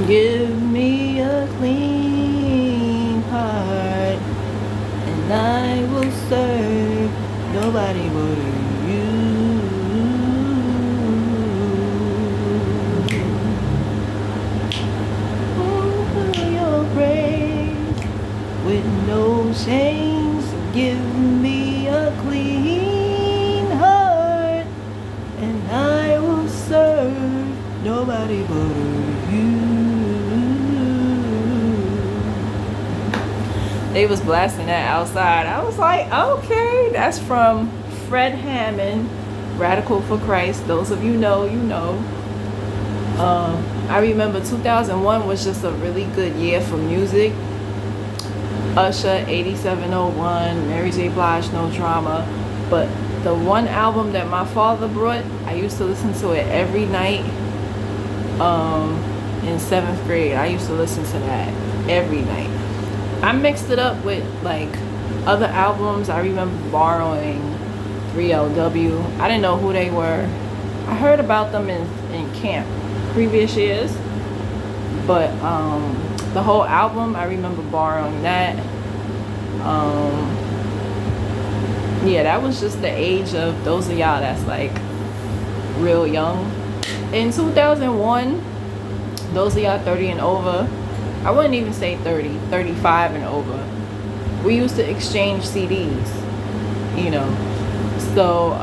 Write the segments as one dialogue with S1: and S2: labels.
S1: Give me a clean heart, and I will serve nobody but you. For your praise with no chains. Give me a clean heart, and I will serve nobody but you. They was blasting that outside. I was like, okay, that's from Fred Hammond, Radical for Christ. Those of you know, you know. I remember 2001 was just a really good year for music. Usher, 8701, Mary J. Blige, No Drama. But the one album that my father brought, I used to listen to it every night in 7th grade. I used to listen to that every night. I mixed it up with like other albums. I remember borrowing 3LW. I didn't know who they were. I heard about them in camp previous years. But the whole album, I remember borrowing that. Yeah, that was just the age of those of y'all that's like real young. In 2001, those of y'all 30 and over, I wouldn't even say 30, 35 and over, we used to exchange CDs, you know. So,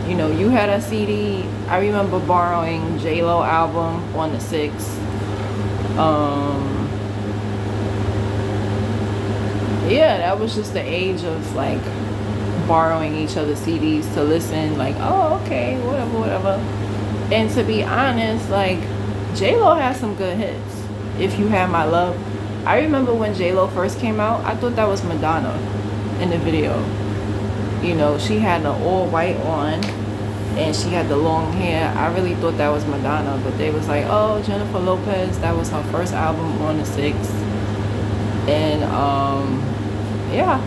S1: you know, you had a CD. I remember borrowing J-Lo album on the 6th. Yeah, that was just the age of like borrowing each other's CDs to listen, like, oh, okay, whatever. And to be honest, like, J-Lo has some good hits. If You Have My Love. I remember when J-Lo first came out, I thought that was Madonna in the video. You know, she had the all white on and she had the long hair. I really thought that was Madonna, but they was like, oh, Jennifer Lopez, that was her first album on the 6th. And yeah.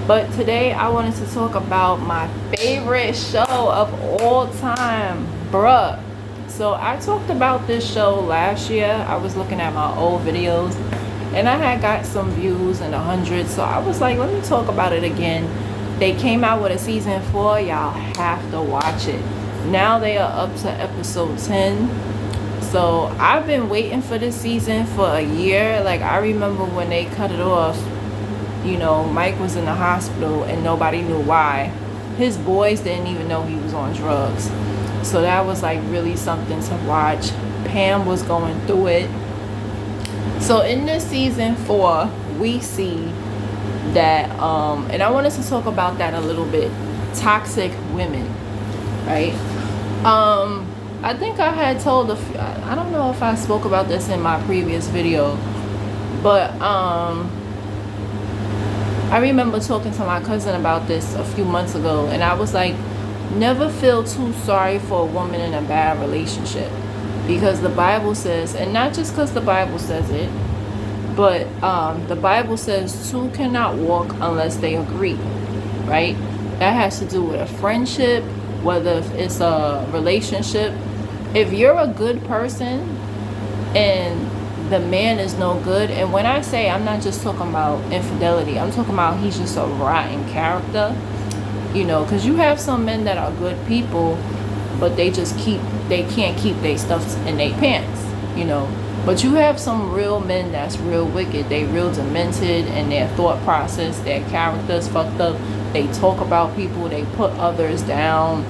S1: But today I wanted to talk about my favorite show of all time, bruh. So I talked about this show last year. I was looking at my old videos and I had got some views in the hundreds. So I was like, let me talk about it again. They came out with a season 4. Y'all have to watch it. Now they are up to episode 10. So I've been waiting for this season for a year. Like, I remember when they cut it off, you know, Mike was in the hospital and nobody knew why. His boys didn't even know he was on drugs. So that was like really something to watch. Pam was going through it. So in this season 4, we see that, and I wanted to talk about that a little bit. Toxic women, right? I think I had told I don't know if I spoke about this in my previous video, but I remember talking to my cousin about this a few months ago, and I was like, never feel too sorry for a woman in a bad relationship, because the Bible says, and not just because the Bible says it, but the Bible says two cannot walk unless they agree, right? That has to do with a friendship, whether it's a relationship. If you're a good person and the man is no good, and when I say, I'm not just talking about infidelity, I'm talking about he's just a rotten character, you know, because you have some men that are good people, but they can't keep their stuff in their pants, you know. But you have some real men that's real wicked. They real demented in their thought process. Their character's fucked up. They talk about people. They put others down.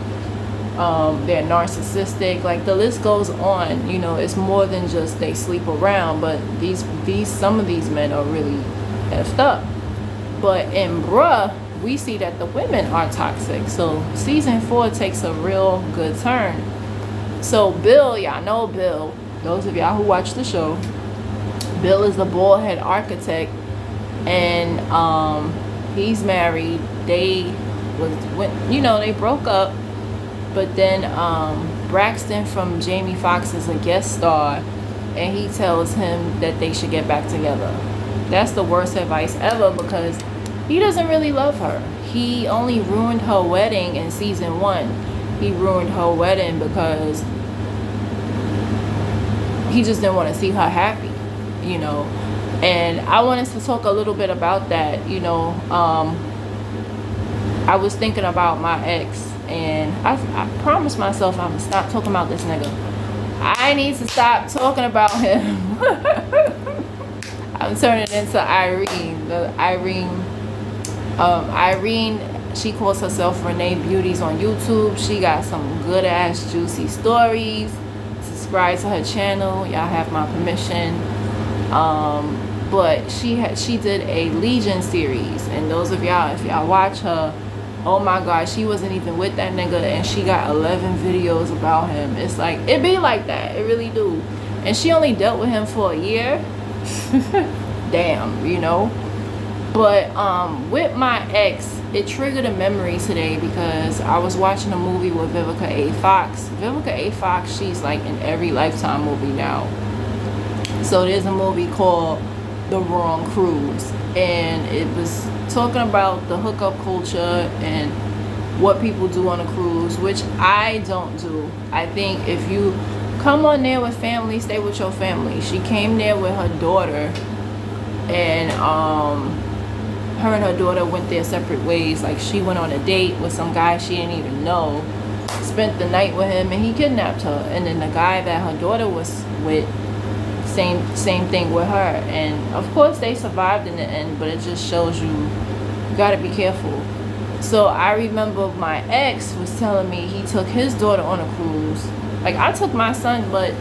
S1: They're narcissistic. Like, the list goes on. You know, it's more than just they sleep around. But some of these men are really effed up. But in Bruh, we see that the women are toxic. So season 4 takes a real good turn. So Bill, y'all know Bill. Those of y'all who watch the show, Bill is the bald head architect, and he's married. They broke up, but then Braxton from Jamie Foxx is a guest star, and he tells him that they should get back together. That's the worst advice ever, because he doesn't really love her. He only ruined her wedding in season 1. He ruined her wedding because he just didn't want to see her happy, you know. And I wanted to talk a little bit about that, you know. I was thinking about my ex, and I promised myself I'm gonna stop talking about this nigga. I need to stop talking about him. I'm turning into Irene. Irene, she calls herself Renee Beauties on YouTube. She got some good ass juicy stories. Subscribe to her channel. Y'all have my permission. But she did a Legion series, and those of y'all, if y'all watch her, oh my god, she wasn't even with that nigga, and she got 11 videos about him. It's like, it be like that, it really do. And she only dealt with him for a year. Damn, you know. But with my ex, it triggered a memory today because I was watching a movie with Vivica A. Fox. Vivica A. Fox, she's like in every Lifetime movie now. So there's a movie called The Wrong Cruise, and it was talking about the hookup culture and what people do on a cruise, which I don't do. I think if you come on there with family, stay with your family. She came there with her daughter, and her and her daughter went their separate ways. Like, she went on a date with some guy she didn't even know, spent the night with him, and he kidnapped her. And then the guy that her daughter was with, same thing with her. And of course they survived in the end, but it just shows you gotta be careful. So I remember my ex was telling me he took his daughter on a cruise. Like, I took my son, but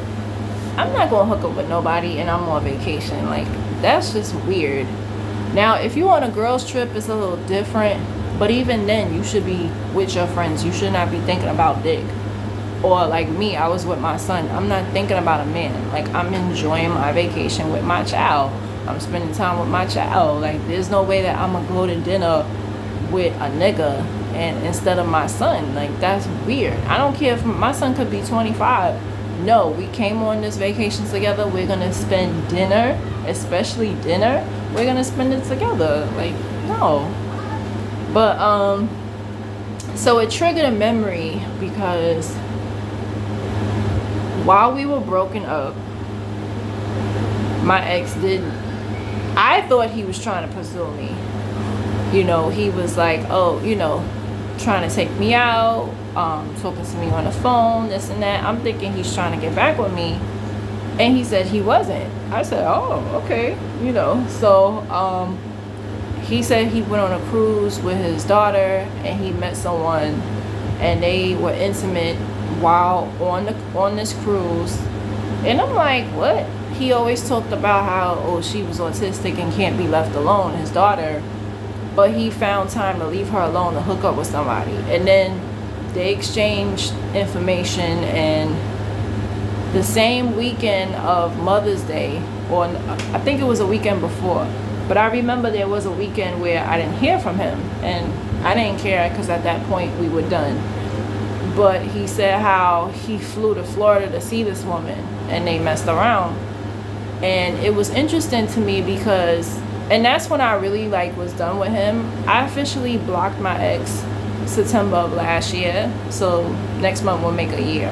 S1: I'm not gonna hook up with nobody and I'm on vacation. Like, that's just weird. Now, if you on a girls trip, it's a little different, but even then you should be with your friends. You should not be thinking about dick. Or like me, I was with my son. I'm not thinking about a man. Like, I'm enjoying my vacation with my child. I'm spending time with my child. Like, there's no way that I'm gonna go to dinner with a nigga and instead of my son. Like, that's weird. I don't care if my son could be 25. No, we came on this vacation together. We're gonna spend dinner, especially dinner. We're gonna spend it together. Like, no. But so it triggered a memory because while we were broken up, my ex I thought he was trying to pursue me. You know, he was like, oh, you know, trying to take me out, talking to me on the phone, this and that. I'm thinking he's trying to get back with me. And he said he wasn't. I said, oh, okay, you know. So he said he went on a cruise with his daughter and he met someone and they were intimate while on this cruise. And I'm like, what? He always talked about how, oh, she was autistic and can't be left alone, his daughter. But he found time to leave her alone to hook up with somebody. And then they exchanged information, and the same weekend of Mother's Day, or I think it was a weekend before, but I remember there was a weekend where I didn't hear from him, and I didn't care because at that point we were done. But he said how he flew to Florida to see this woman and they messed around. And it was interesting to me because, and that's when I really like was done with him. I officially blocked my ex September of last year, so next month will make a year.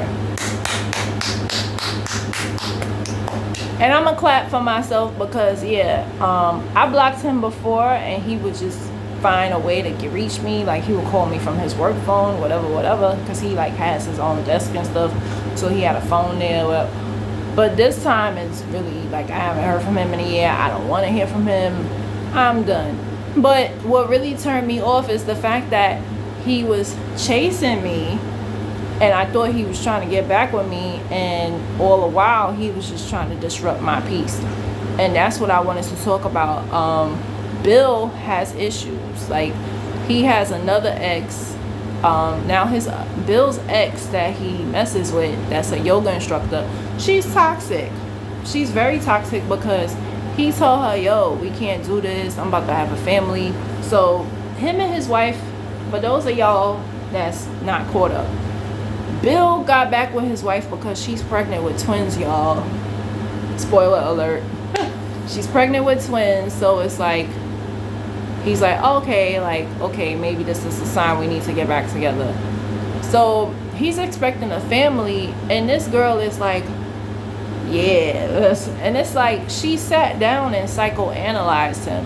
S1: And I'm gonna clap for myself because I blocked him before and he would just find a way to reach me. Like, he would call me from his work phone, whatever, because he like has his own desk and stuff, so he had a phone there. But this time it's really like I haven't heard from him in a year. I don't want to hear from him. I'm done. But what really turned me off is the fact that he was chasing me and I thought he was trying to get back with me, and all the while he was just trying to disrupt my peace. And that's what I wanted to talk about. Bill has issues. Like, he has another ex. Now Bill's ex that he messes with, that's a yoga instructor, she's toxic. She's very toxic because he told her, yo, we can't do this, I'm about to have a family. So him and his wife, for those of y'all that's not caught up, Bill got back with his wife because she's pregnant with twins, y'all. Spoiler alert. She's pregnant with twins, so it's like, he's like, okay, maybe this is a sign we need to get back together. So he's expecting a family, and this girl is like, Yeah, and it's like she sat down and psychoanalyzed him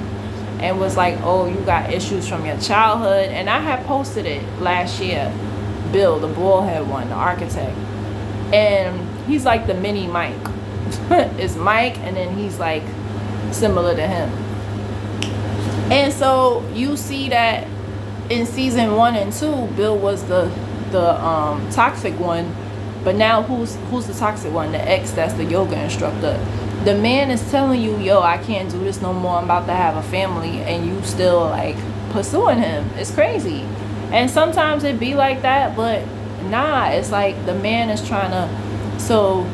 S1: and was like, oh, you got issues from your childhood. And I had posted it last year. Bill, the bald-head one, the architect. And he's like the mini Mike. It's Mike, and then he's like similar to him. And so you see that in season 1 and 2, Bill was the toxic one. But now who's the toxic one? The ex that's the yoga instructor. The man is telling you, yo, I can't do this no more. I'm about to have a family, and you still like pursuing him. It's crazy. And sometimes it be like that, but nah, it's like the man is trying to. So,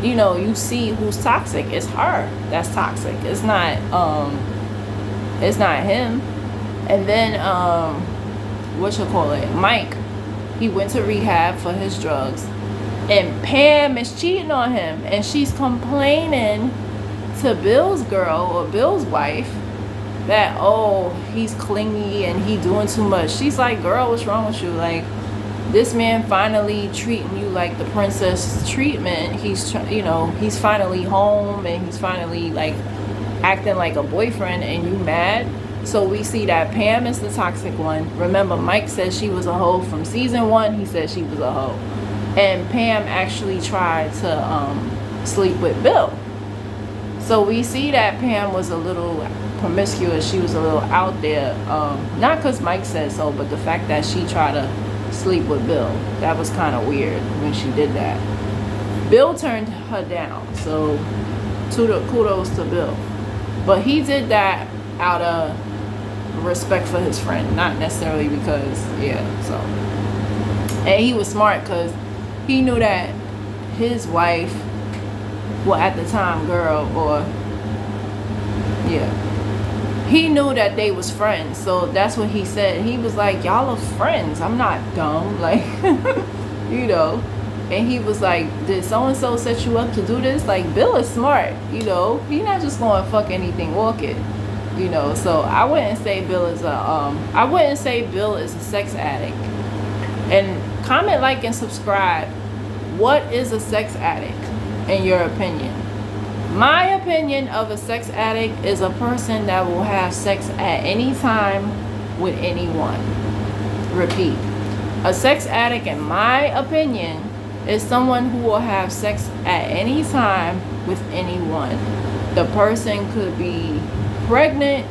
S1: you know, you see who's toxic. It's her that's toxic. It's not him. And then Mike, he went to rehab for his drugs, and Pam is cheating on him, and she's complaining to Bill's girl or Bill's wife that, oh, he's clingy and he doing too much. She's like, girl, what's wrong with you? Like, this man finally treating you like the princess treatment. He's finally home, and he's finally like acting like a boyfriend, and you mad. So we see that Pam is the toxic one. Remember, Mike said she was a hoe from season 1. He said she was a hoe, and Pam actually tried to sleep with Bill. So we see that Pam was a little promiscuous. She was a little out there, not because Mike said so, but the fact that she tried to sleep with Bill, that was kind of weird when she did that. Bill turned her down, so kudos to Bill. But he did that out of respect for his friend, not necessarily because, so. And he was smart because he knew that his wife, well, at the time, girl, he knew that they was friends. So that's what he said. He was like, y'all are friends. I'm not dumb. Like, you know. And he was like, did so-and-so set you up to do this? Like, Bill is smart, you know. He not just going to fuck anything, walk it. You know, so I wouldn't say Bill is a sex addict. And comment, like, and subscribe. What is a sex addict in your opinion? My opinion of a sex addict is a person that will have sex at any time with anyone. Repeat. A sex addict, in my opinion, is someone who will have sex at any time with anyone. The person could be pregnant.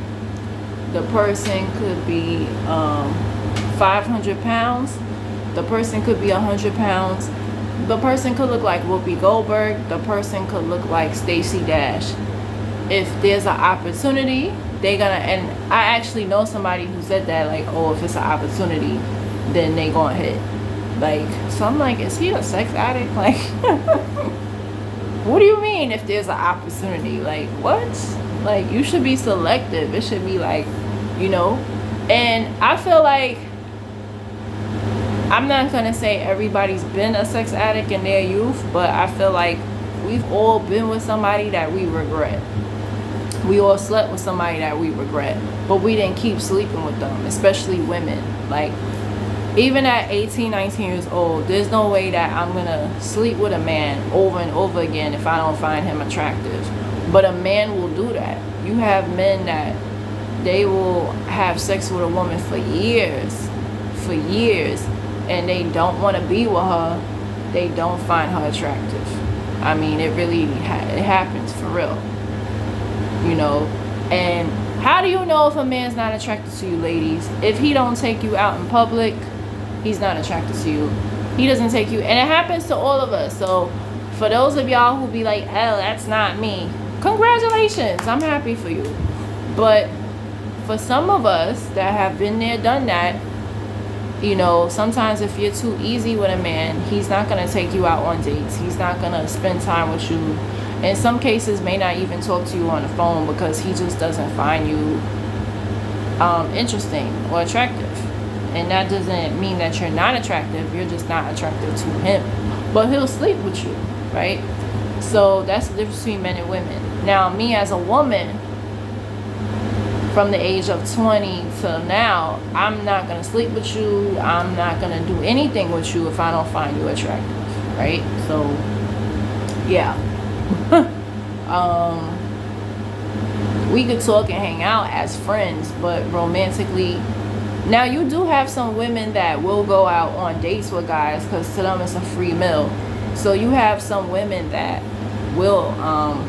S1: The person could be 500 pounds. The person could be 100 pounds. The person could look like Whoopi Goldberg. The person could look like Stacey Dash. If there's an opportunity, they're gonna, and I actually know somebody who said that, like, oh, if it's an opportunity, then they gonna hit. Like, so I'm like, is he a sex addict? Like, what do you mean if there's an opportunity? Like, what? Like, you should be selective. It should be like, you know. And I feel like, I'm not gonna say everybody's been a sex addict in their youth, but I feel like we've all been with somebody that we regret. We all slept with somebody that we regret, but we didn't keep sleeping with them, especially women. Like, even at 18, 19 years old, there's no way that I'm gonna sleep with a man over and over again if I don't find him attractive. But a man will do that. You have men that they will have sex with a woman for years, and they don't want to be with her. They don't find her attractive. I mean, it really it happens for real, you know. And how do you know if a man's not attracted to you, ladies? If he don't take you out in public, he's not attracted to you. He doesn't take you, and it happens to all of us. So for those of y'all who be like, oh, that's not me, congratulations, I'm happy for you. But for some of us that have been there, done that, you know, sometimes if you're too easy with a man, he's not going to take you out on dates. He's not going to spend time with you. In some cases, may not even talk to you on the phone because he just doesn't find you interesting or attractive. And that doesn't mean that you're not attractive. You're just not attractive to him. But he'll sleep with you, right? So that's the difference between men and women. Now, me as a woman, from the age of 20 till now, I'm not going to sleep with you. I'm not going to do anything with you if I don't find you attractive. right? So yeah. um we could talk and hang out as friends, but romantically, now you do have some women that will go out on dates with guys because to them it's a free meal. So you have some women that will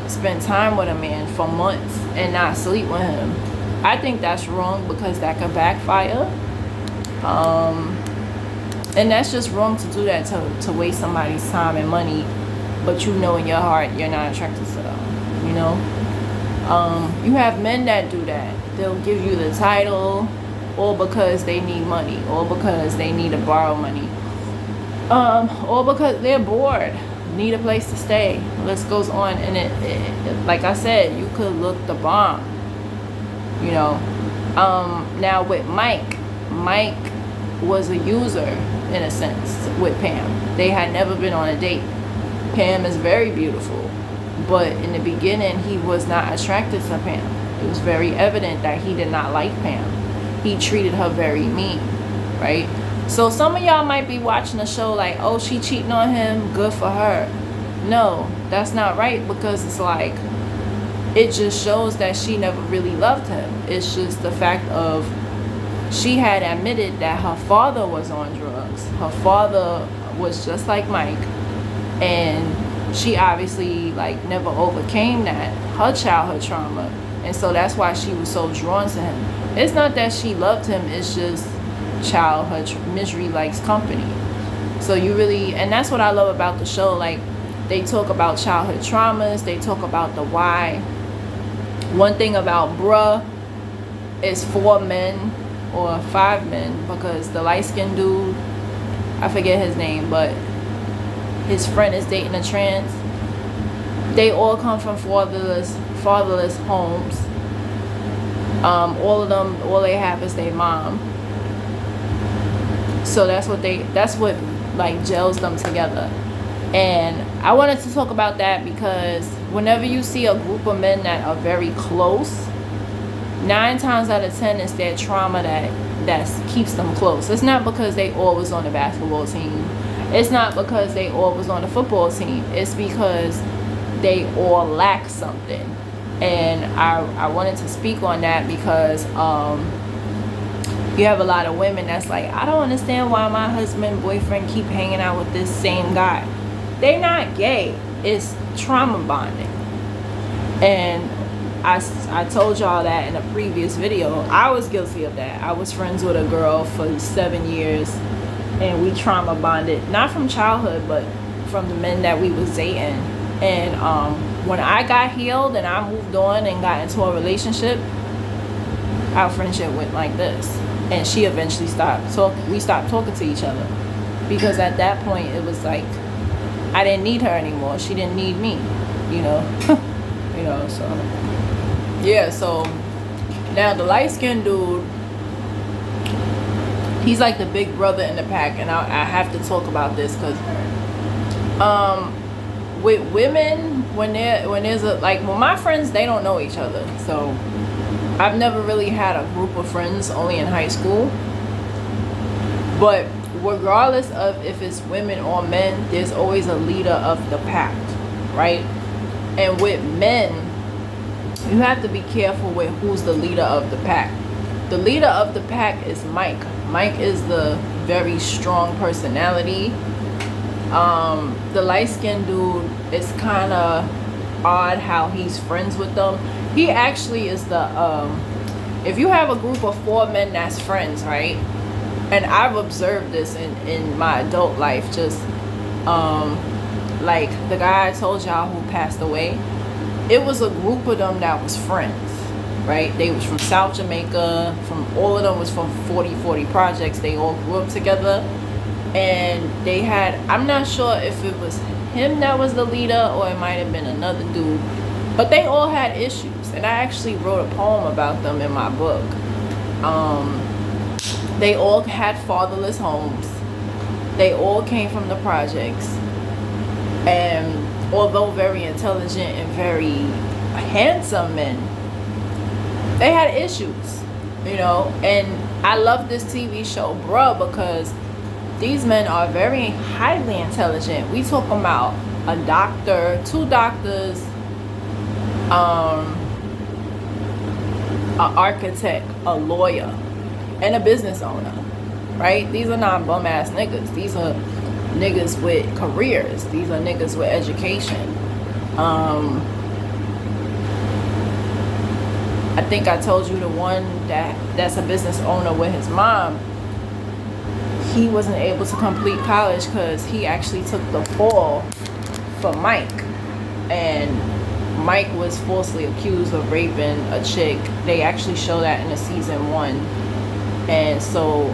S1: spend time with a man for months and not sleep with him. I think that's wrong because that could backfire. And that's just wrong to do that, to waste somebody's time and money, but you know in your heart you're not attracted to them, you know? You have men that do that. They'll give you the title, or because they need money, or because they need to borrow money, or because they're bored, need a place to stay. List goes on, and it like I said, you could look the bomb, you know. Now with Mike was a user in a sense with Pam. They had never been on a date. Pam is very beautiful, but in the beginning he was not attracted to Pam. It was very evident that he did not like Pam. He treated her very mean, right? So some of y'all might be watching the show like, oh, she cheating on him, good for her. No, that's not right, because it's like, it just shows that she never really loved him. It's just the fact of, she had admitted that her father was on drugs. Her father was just like Mike, and she obviously like never overcame that, her childhood trauma, and so that's why she was so drawn to him. It's not that she loved him, it's just childhood misery likes company. So you really, and that's what I love about the show, like they talk about childhood traumas, they talk about the why. One thing about Bruh is 4 men or 5 men, because the light-skinned dude, I forget his name, but his friend is dating a trans. They all come from fatherless homes. All of them, all they have is their mom. So that's what like gels them together. And I wanted to talk about that because whenever you see a group of men that are very close, 9 times out of 10 it's their trauma that keeps them close. It's not because they all was on the basketball team. It's not because they all was on the football team. It's because they all lack something. And I wanted to speak on that because you have a lot of women that's like, I don't understand why my husband, boyfriend keep hanging out with this same guy. They're not gay. It's trauma bonding. And I told y'all that in a previous video. I was guilty of that. I was friends with a girl for 7 years, and we trauma bonded, not from childhood, but from the men that we was dating. And when I got healed and I moved on and got into a relationship, our friendship went like this. And she eventually we stopped talking to each other, because at that point it was like I didn't need her anymore. She didn't need me, you know. You know, so yeah. So now the light-skinned dude, he's like the big brother in the pack. And I have to talk about this because with women, when there's a, like, well, my friends, they don't know each other, so I've never really had a group of friends, only in high school. But regardless of if it's women or men, there's always a leader of the pack, right? And with men, you have to be careful with who's the leader of the pack. The leader of the pack is Mike. Mike is the very strong personality. The light-skinned dude, is kind of odd how he's friends with them. He actually is the if you have a group of 4 men that's friends, right? And I've observed this in my adult life, just like the guy I told y'all who passed away, it was a group of them that was friends, right? They was from South Jamaica, all of them was from 40 Projects. They all grew up together, and they had, I'm not sure if it was him that was the leader or it might have been another dude, but they all had issues, and I actually wrote a poem about them in my book. They all had fatherless homes. They all came from the projects, and although very intelligent and very handsome men, they had issues, you know. And I love this TV show, Bruh, because These men are very highly intelligent. We talking about a doctor, 2 doctors, an architect, a lawyer, and a business owner, right? These are not bum ass niggas. These are niggas with careers. These are niggas with education. I think I told you the one that's a business owner with his mom. He wasn't able to complete college because he actually took the fall for Mike, and Mike was falsely accused of raping a chick. They actually show that in the season 1. And so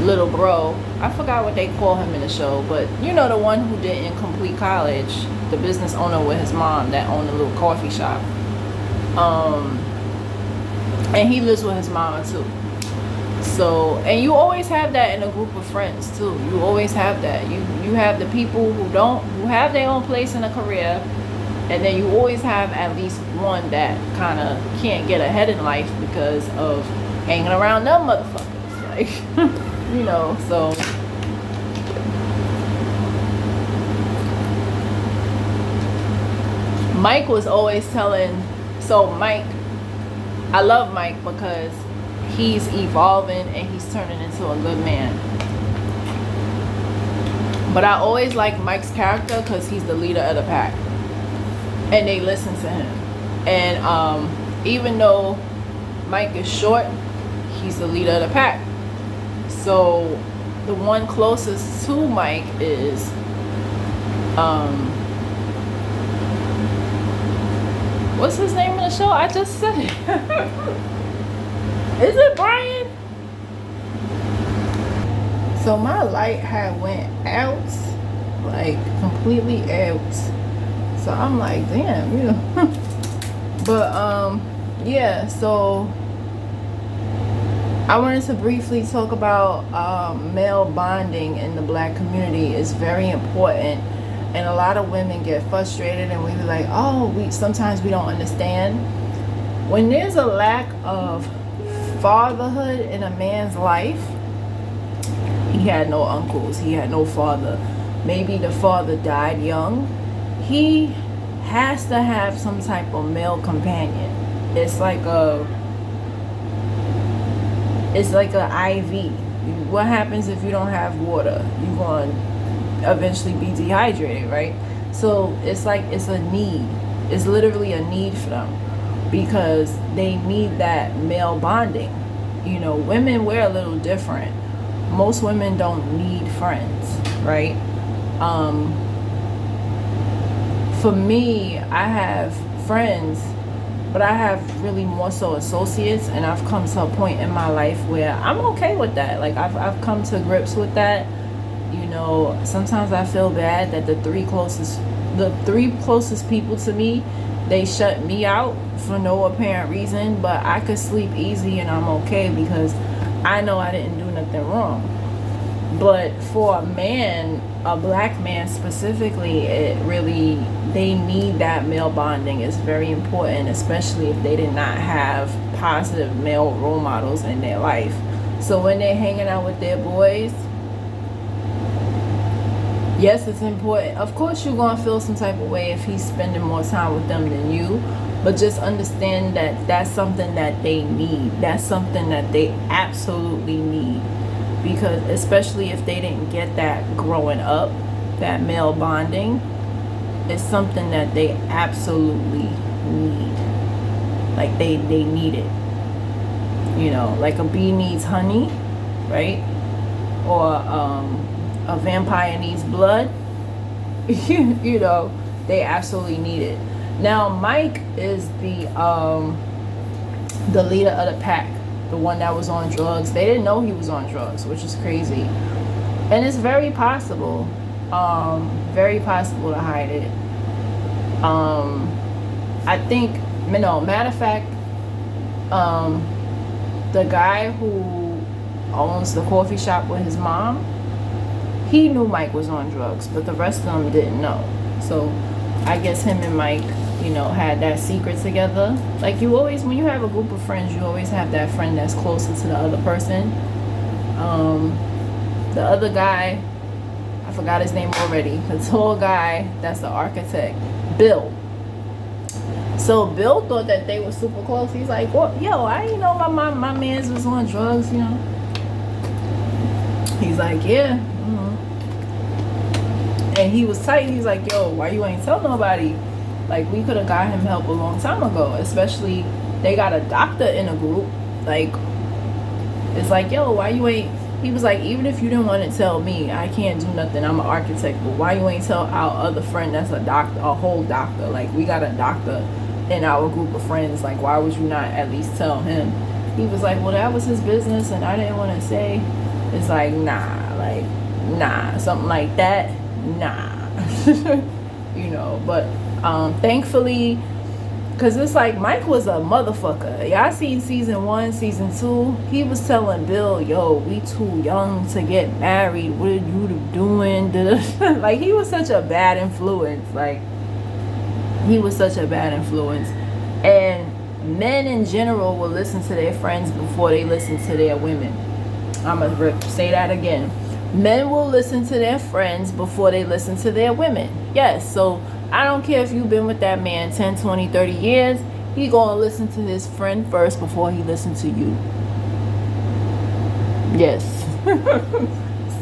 S1: little bro, I forgot what they call him in the show, but you know, the one who didn't complete college, the business owner with his mom that owned a little coffee shop, and he lives with his mama too. So, and you always have that in a group of friends too. You always have that. You have the people who have their own place in a career, and then you always have at least one that kind of can't get ahead in life because of hanging around them motherfuckers. Like, you know, so Mike was always telling, so Mike, I love Mike because he's evolving and he's turning into a good man. But I always like Mike's character because he's the leader of the pack. And they listen to him. And even though Mike is short, he's the leader of the pack. So the one closest to Mike is what's his name in the show? I just said it. Is it Brian? So my light had went out, like completely out. So I'm like, damn, you know. But yeah, so I wanted to briefly talk about male bonding in the black community is very important. And a lot of women get frustrated and we be like, oh, sometimes we don't understand. When there's a lack of fatherhood in a man's life, he had no uncles, he had no father. Maybe the father died young. He has to have some type of male companion. It's like a IV. What happens if you don't have water? You're going to eventually be dehydrated, right? So it's like it's a need. It's literally a need for them because they need that male bonding. You know, women, we're a little different. Most women don't need friends, right? For me, I have friends, but I have really more so associates, and I've come to a point in my life where I'm okay with that. Like I've come to grips with that. You know, sometimes I feel bad that the three closest people to me, they shut me out for no apparent reason, but I could sleep easy and I'm okay because I know I didn't do nothing wrong. But for a man, a black man specifically, they need that male bonding. It's very important, especially if they did not have positive male role models in their life. So when they're hanging out with their boys, yes, it's important. Of course, you're going to feel some type of way if he's spending more time with them than you. But just understand that that's something that they need. That's something that they absolutely need. Because especially if they didn't get that growing up, that male bonding, it's something that they absolutely need. Like they need it. You know, like a bee needs honey, right? Or a vampire needs blood. You know, they absolutely need it. Now Mike is the leader of the pack, the one that was on drugs. They didn't know he was on drugs, which is crazy. And it's very possible to hide it. I think, matter of fact, the guy who owns the coffee shop with his mom, he knew Mike was on drugs, but the rest of them didn't know. So I guess him and Mike had that secret together. Like, you always, when you have a group of friends, you always have that friend that's closer to the other person. The other guy, I forgot his name already, the tall guy that's the architect, Bill. So Bill thought that they were super close. He's like, well, yo, I didn't know my mans was on drugs, He's like, yeah. And he was tight. He's like, yo, why you ain't tell nobody? Like, we could have got him help a long time ago. Especially, they got a doctor in a group. Like, it's like, yo, why you ain't... He was like, even if you didn't want to tell me, I can't do nothing. I'm an architect. But why you ain't tell our other friend that's a doctor, a whole doctor? Like, we got a doctor in our group of friends. Like, why would you not at least tell him? He was like, well, that was his business, and I didn't want to say. It's like, nah, something like that. Nah. But thankfully, because it's like, Mike was a motherfucker. Y'all seen season 1, season 2, he was telling Bill, yo, we too young to get married, what are you doing? Like, he was such a bad influence. And men in general will listen to their friends before they listen to their women. I'm gonna say that again. Men will listen to their friends before they listen to their women. Yes, so I don't care if you've been with that man 10, 20, 30 years. He gonna listen to his friend first before he listens to you. Yes.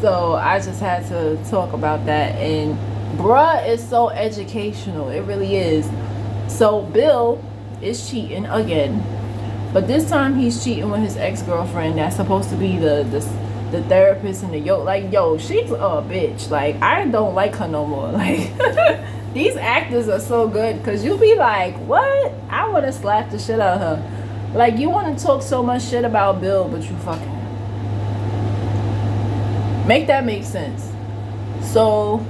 S1: So I just had to talk about that. And bruh is so educational. It really is. So Bill is cheating again. But this time he's cheating with his ex-girlfriend that's supposed to be the therapist and the yo, she's a bitch. Like, I don't like her no more. Like, these actors are so good, because you be like, what? I would have slapped the shit out of her. Like, you want to talk so much shit about Bill, but you fucking him. Make that make sense. So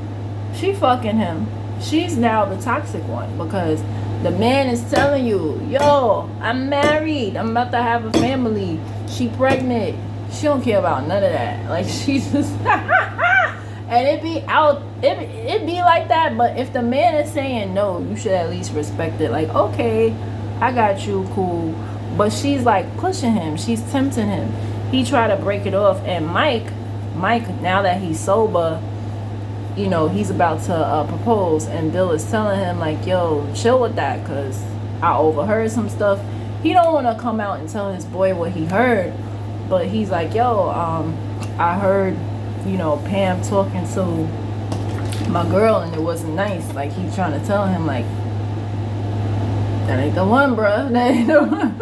S1: she fucking him. She's now the toxic one, because the man is telling you, yo, I'm married, I'm about to have a family, she pregnant. She don't care about none of that. Like, she's just and it be like that. But if the man is saying no, you should at least respect it. Like, okay, I got you, cool. But she's like pushing him, she's tempting him. He tried to break it off. And Mike, now that he's sober, he's about to propose, and Bill is telling him like, yo, chill with that, because I overheard some stuff. He don't want to come out and tell his boy what he heard, but he's like, yo, I heard, Pam talking to my girl, and it wasn't nice. Like, he's trying to tell him, like, that ain't the one, bruh. That ain't the one.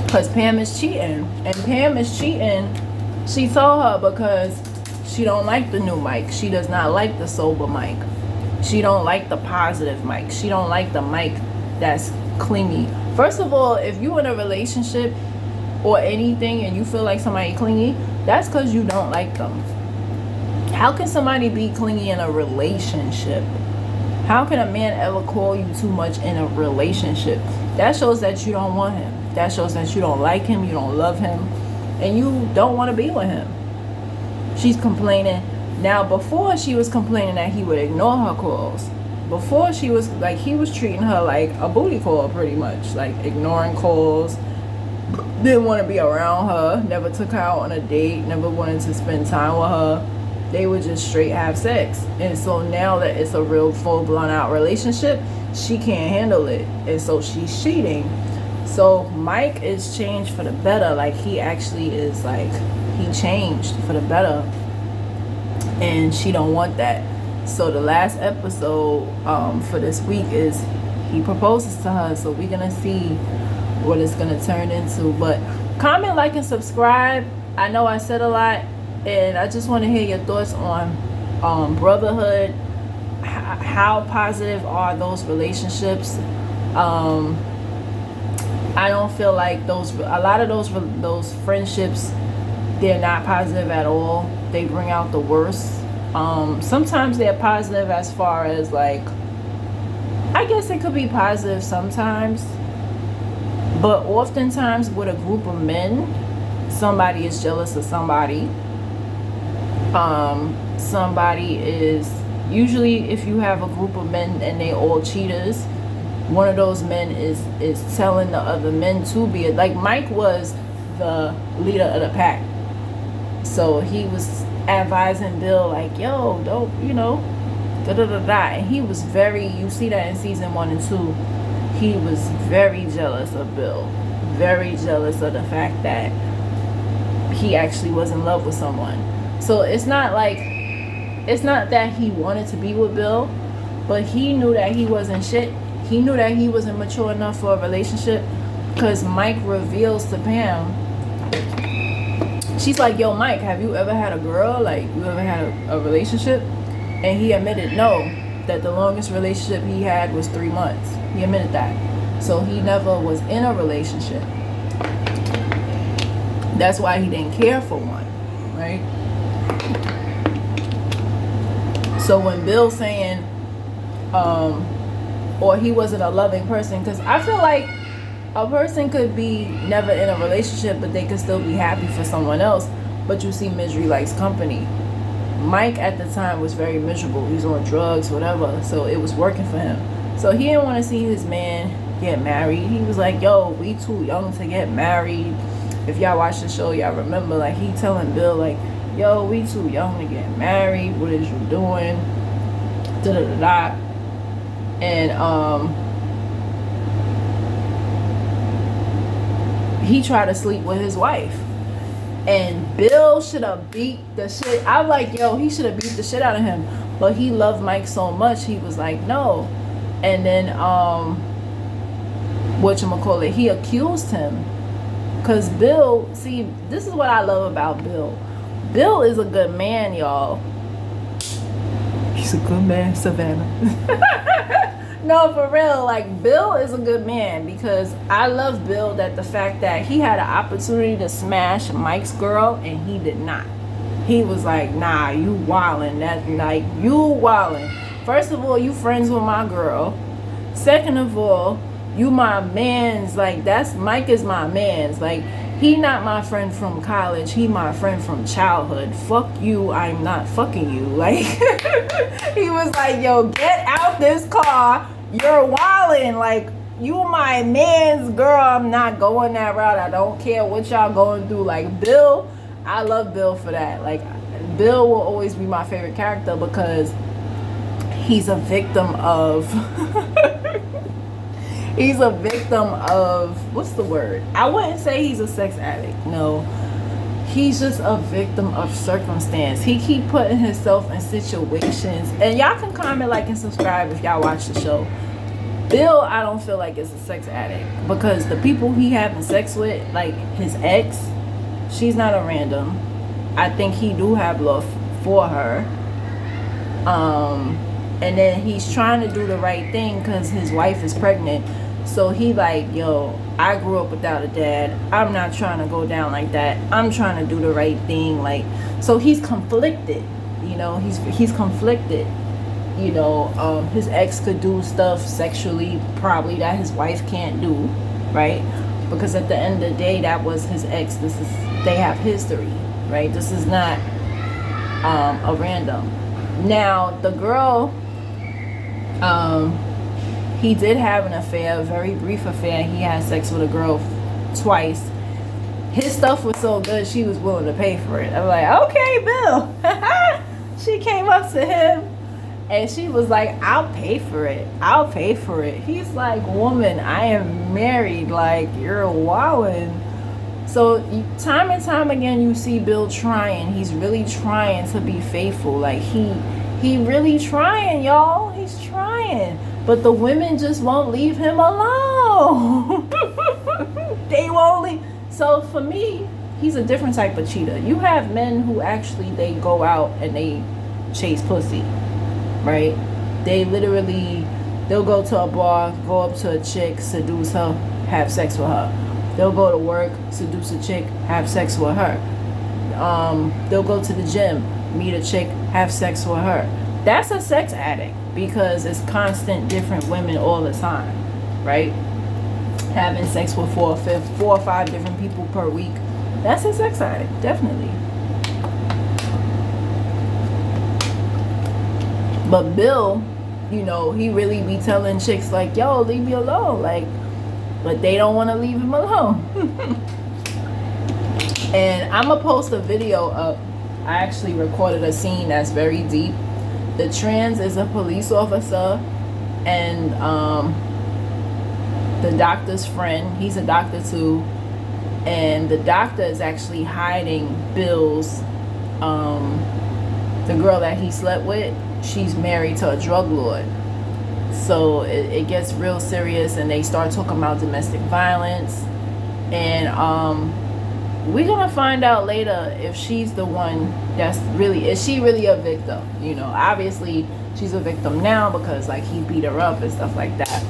S1: Because Pam is cheating. And Pam is cheating. She told her because she don't like the new Mike. She does not like the sober Mike. She don't like the positive Mike. She don't like the Mike that's clingy. First of all, if you in a relationship or anything and you feel like somebody clingy, that's because you don't like them. How can somebody be clingy in a relationship? How can a man ever call you too much in a relationship? That shows that you don't want him. That shows that you don't like him, you don't love him, and you don't want to be with him. She's complaining. Now, before she was complaining that he would ignore her calls. Before she was like, he was treating her like a booty call, pretty much. Like, ignoring calls. Didn't want to be around her. Never took her out on a date. Never wanted to spend time with her. They would just straight have sex. And so now that it's a real full blown out relationship, she can't handle it. And so she's cheating. So Mike is changed for the better. Like, he actually is like, he changed for the better. And she don't want that. So the last episode for this week is he proposes to her. So we're going to see what it's going to turn into. But comment, like, and subscribe. I know I said a lot, and I just want to hear your thoughts on brotherhood. How positive are those relationships? I don't feel like a lot of those friendships, they're not positive at all. They bring out the worst. Sometimes they're positive as far as, like, I guess it could be positive sometimes, but oftentimes with a group of men, somebody is jealous of somebody. Somebody is, Usually if you have a group of men and they all cheaters, one of those men is telling the other men to be like Mike was the leader of the pack. So he was advising Bill like, yo, don't, da da da da. And he was very, you see that in season 1 and 2, he was very jealous of Bill. Very jealous of the fact that he actually was in love with someone. So it's not that he wanted to be with Bill, but he knew that he wasn't shit. He knew that he wasn't mature enough for a relationship, because Mike reveals to Pam, she's like, yo, Mike, have you ever had a girl? Like, you ever had a relationship? And he admitted no, that the longest relationship he had was 3 months. He admitted that. So he never was in a relationship. That's why he didn't care for one, right? So when Bill's saying, or he wasn't a loving person, because I feel like a person could be never in a relationship, but they could still be happy for someone else. But you see, misery likes company. Mike at the time was very miserable. He was on drugs, whatever. So it was working for him. So he didn't want to see his man get married. He was like, yo, we too young to get married. If y'all watch the show, y'all remember, like, he telling Bill, like, yo, we too young to get married. What is you doing? Da da da da. And he tried to sleep with his wife. And Bill should have beat the shit. I'm like, yo, he should have beat the shit out of him. But he loved Mike so much, he was like, no. And then, whatchamacallit, he accused him. Because Bill, see, this is what I love about Bill. Bill is a good man, y'all. He's a good man, Savannah. No, for real, like, Bill is a good man, because I love Bill that the fact that he had an opportunity to smash Mike's girl and he did not. He was like, nah, you wildin', that, like, you wildin'. First of all, you friends with my girl. Second of all, you my mans, like, that's, Mike is my mans, like, he not my friend from college, he my friend from childhood. Fuck you, I'm not fucking you. Like, he was like, yo, get out this car, you're wildin', like, you my man's girl, I'm not going that route, I don't care what y'all going through. Like, Bill, I love Bill for that. Like, Bill will always be my favorite character, because he's a victim of he's a victim of, what's the word? I wouldn't say he's a sex addict. No. He's just a victim of circumstance. He keep putting himself in situations. And y'all can comment, like, and subscribe if y'all watch the show. Bill, I don't feel like is a sex addict, because the people he having sex with, like his ex, she's not a random. I think he do have love for her. And then he's trying to do the right thing because his wife is pregnant. So he like, yo, I grew up without a dad. I'm not trying to go down like that. I'm trying to do the right thing. Like, so he's conflicted. He's conflicted. His ex could do stuff sexually probably that his wife can't do, right? Because at the end of the day, that was his ex. They have history, right? This is not a random. Now the girl, he did have an affair, a very brief affair. He had sex with a girl twice. His stuff was so good, she was willing to pay for it. I'm like, okay, Bill. She came up to him and she was like, I'll pay for it. I'll pay for it. He's like, woman, I am married. Like, you're wildin'. So time and time again, you see Bill trying. He's really trying to be faithful. Like, he really trying, y'all. He's trying. But the women just won't leave him alone. They won't leave. So for me, he's a different type of cheater. You have men who actually, they go out and they chase pussy, right? They literally, they'll go to a bar, go up to a chick, seduce her, have sex with her. They'll go to work, seduce a chick, have sex with her. They'll go to the gym, meet a chick, have sex with her. That's a sex addict, because it's constant different women all the time, right? Having sex with four or five different people per week. That's a sex addict, definitely. But Bill, he really be telling chicks like, yo, leave me alone. Like, but they don't want to leave him alone. And I'm going to post a video up. I actually recorded a scene that's very deep. The trans is a police officer, and the doctor's friend, he's a doctor too, and the doctor is actually hiding Bill's, the girl that he slept with, she's married to a drug lord. So it gets real serious, and they start talking about domestic violence, and we're gonna find out later if she's the one is she really a victim? Obviously she's a victim now because like he beat her up and stuff like that.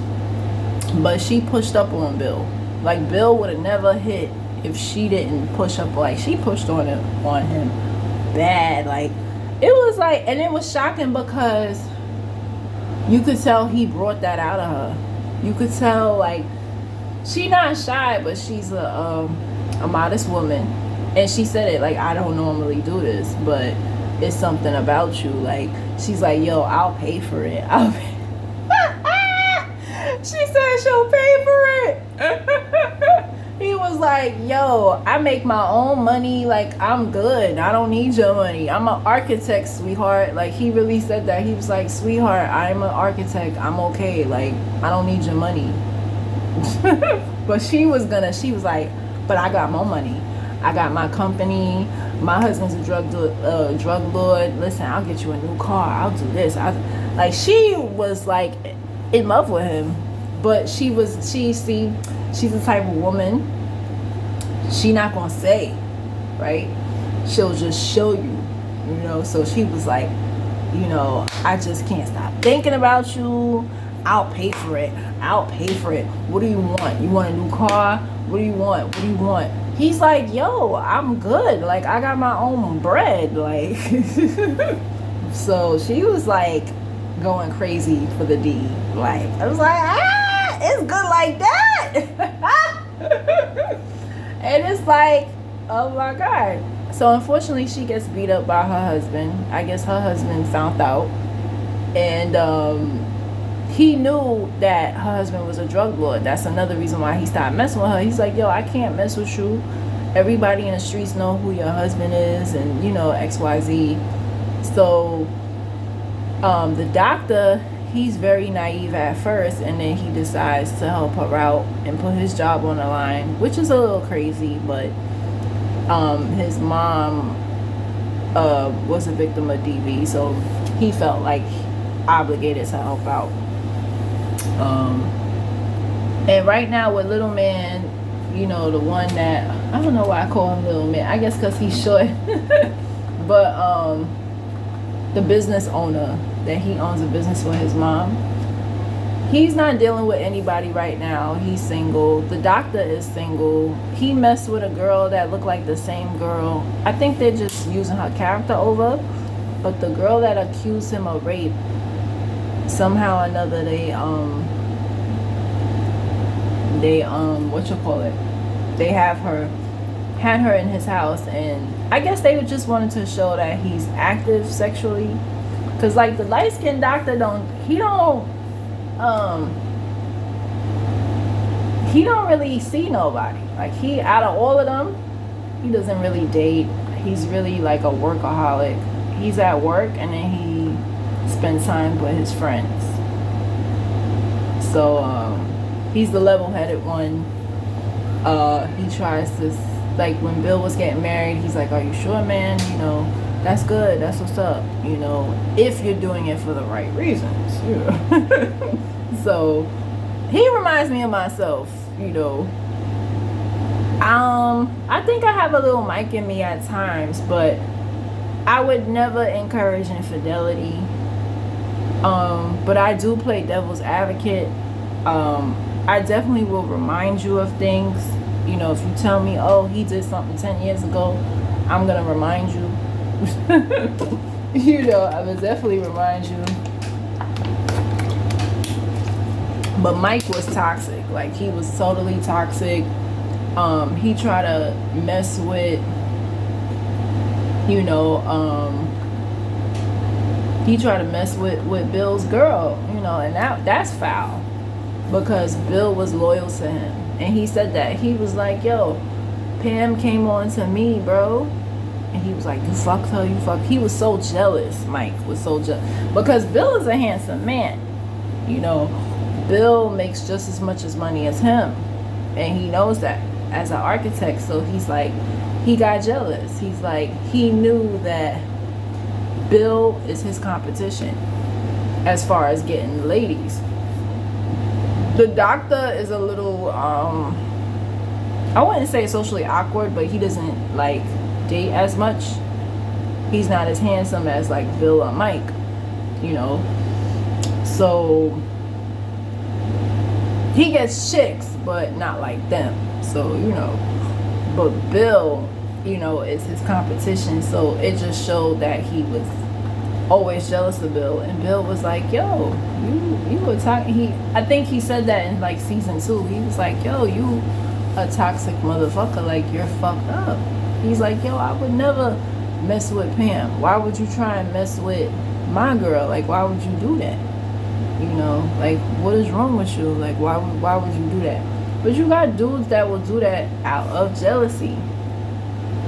S1: But she pushed up on Bill. Like Bill would have never hit if she didn't push up. Like she pushed on him bad. Like it was like, and it was shocking because you could tell he brought that out of her. You could tell like she not shy, but she's a modest woman, and she said it like, I don't normally do this, but it's something about you. Like she's like, yo, I'll pay for it. She said she'll pay for it. He was like, yo, I make my own money. Like I'm good. I don't need your money. I'm an architect, sweetheart. Like he really said that. He was like, sweetheart, I'm an architect. I'm okay. Like I don't need your money. But she was like, but I got more money. I got my company. My husband's a drug lord. Listen, I'll get you a new car. I'll do this. Like she was like in love with him, but she's the type of woman. She not gonna say, right? She'll just show you, So she was like, I just can't stop thinking about you. I'll pay for it. What do you want? You want a new car? What do you want? He's like, yo, I'm good. Like, I got my own bread. Like, so she was like going crazy for the D. Like, I was like, it's good like that. And it's like, oh my God. So unfortunately, she gets beat up by her husband. I guess her husband found out. And, he knew that her husband was a drug lord. That's another reason why he stopped messing with her. He's like, yo, I can't mess with you. Everybody in the streets know who your husband is and, XYZ. So the doctor, he's very naive at first, and then he decides to help her out and put his job on the line, which is a little crazy, but his mom was a victim of DV, so he felt like obligated to help out. And right now with Little Man, the one that, I don't know why I call him Little Man, I guess because he's short. But the business owner, that he owns a business for his mom, he's not dealing with anybody right now. He's single. The doctor is single. He messed with a girl that looked like the same girl. I think they're just using her character over. But the girl that accused him of rape, somehow or another they they had her in his house, and I guess they just wanted to show that he's active sexually, because like the light-skinned doctor don't really see nobody. Like he, out of all of them, he doesn't really date. He's really like a workaholic. He's at work and then he spends time with his friends. So he's the level-headed one. He tries to, like when Bill was getting married, he's like, are you sure, man? That's good. That's what's up. If you're doing it for the right reasons. So he reminds me of myself, I think I have a little Mike in me at times, but I would never encourage infidelity. But I do play devil's advocate. I definitely will remind you of things. If you tell me, oh, he did something 10 years ago, I'm going to remind you. I will definitely remind you. But Mike was toxic. Like, he was totally toxic. He tried to mess with, He tried to mess with Bill's girl, you know, and that's foul because Bill was loyal to him. And he said that. He was like, yo, Pam came on to me, bro. And he was like, you fucked her, you fucked. He was so jealous. Mike was so jealous. Because Bill is a handsome man. You know, Bill makes just as much as money as him. And he knows that as an architect. So he's like, he got jealous. He's like, he knew that Bill is his competition as far as getting ladies. The doctor is a little, I wouldn't say socially awkward, but he doesn't like date as much. He's not as handsome as like Bill or Mike, you know. So he gets chicks, but not like them. So, you know, but Bill, you know, is his competition. So it just showed that he was always jealous of Bill. And Bill was like, yo, you were talking. I think he said that in like season 2. He was like, yo, you a toxic motherfucker. Like, you're fucked up. He's like, yo, I would never mess with Pam. Why would you try and mess with my girl? Like, why would you do that? You know, like, what is wrong with you? Like, why would you do that? But you got dudes that will do that out of jealousy.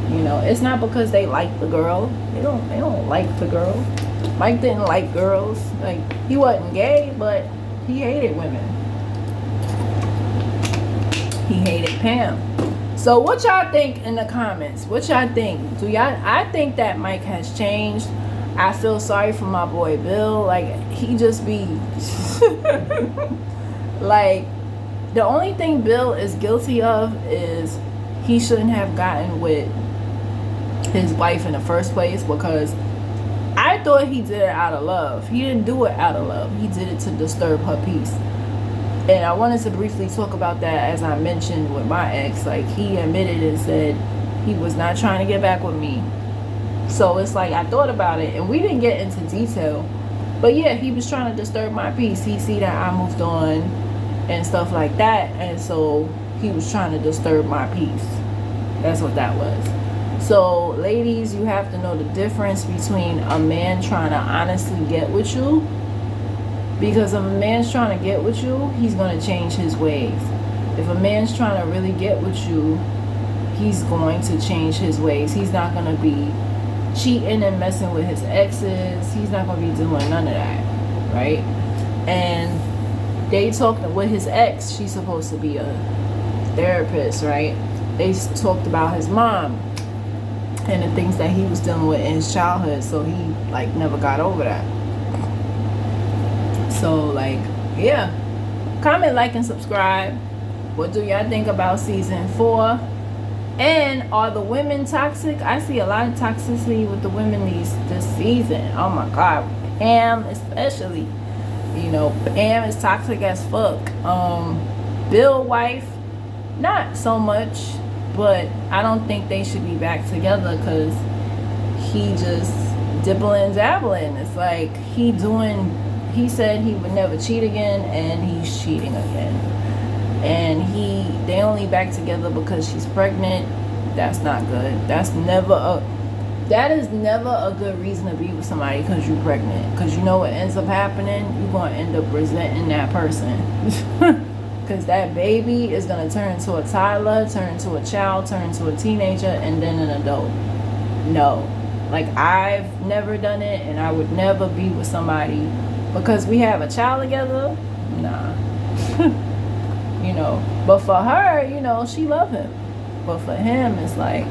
S1: You know, it's not because they like the girl. They don't like the girl. Mike didn't like girls. Like, he wasn't gay, but he hated women. He hated Pam. So what y'all think in the comments? What y'all think? I think that Mike has changed. I feel sorry for my boy Bill. Like, he just be like, the only thing Bill is guilty of is he shouldn't have gotten with his wife in the first place, because I thought he did it out of love. He didn't do it out of love. He did it to disturb her peace. And I wanted to briefly talk about that, as I mentioned with my ex. Like, he admitted and said he was not trying to get back with me. So it's like, I thought about it, and we didn't get into detail. But yeah, he was trying to disturb my peace. He see that I moved on and stuff like that. And so he was trying to disturb my peace. That's what that was. So ladies, you have to know the difference between a man trying to honestly get with you. Because if a man's trying to get with you, he's going to change his ways. If a man's trying to really get with you, he's going to change his ways. He's not going to be cheating and messing with his exes. He's not going to be doing none of that, right? And they talked with his ex. She's supposed to be a therapist, right? They talked about his mom and the things that he was dealing with in his childhood. So he, like, never got over that. So, like, yeah. Comment, like, and subscribe. What do y'all think about season 4? And are the women toxic? I see a lot of toxicity with the women this season. Oh my God. Pam especially. You know, Pam is toxic as fuck. Bill wife, not so much. But I don't think they should be back together, because he just dibbling dabbling. It's like he said he would never cheat again, and he's cheating again. And they only back together because she's pregnant. That's not good. That is never a good reason to be with somebody because you're pregnant. Because you know what ends up happening? You're going to end up resenting that person. Because that baby is going to turn into a toddler, turn into a child, turn into a teenager, and then an adult. No. Like, I've never done it, and I would never be with somebody because we have a child together. Nah. You know. But for her, you know, she love him. But for him, it's like,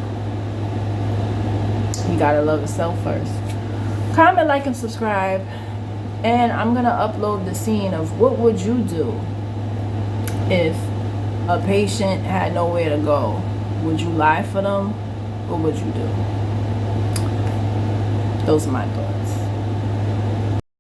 S1: you got to love yourself first. Comment, like, and subscribe. And I'm going to upload the scene of what would you do if a patient had nowhere to go. Would you lie for them, or would you do? Those are my thoughts.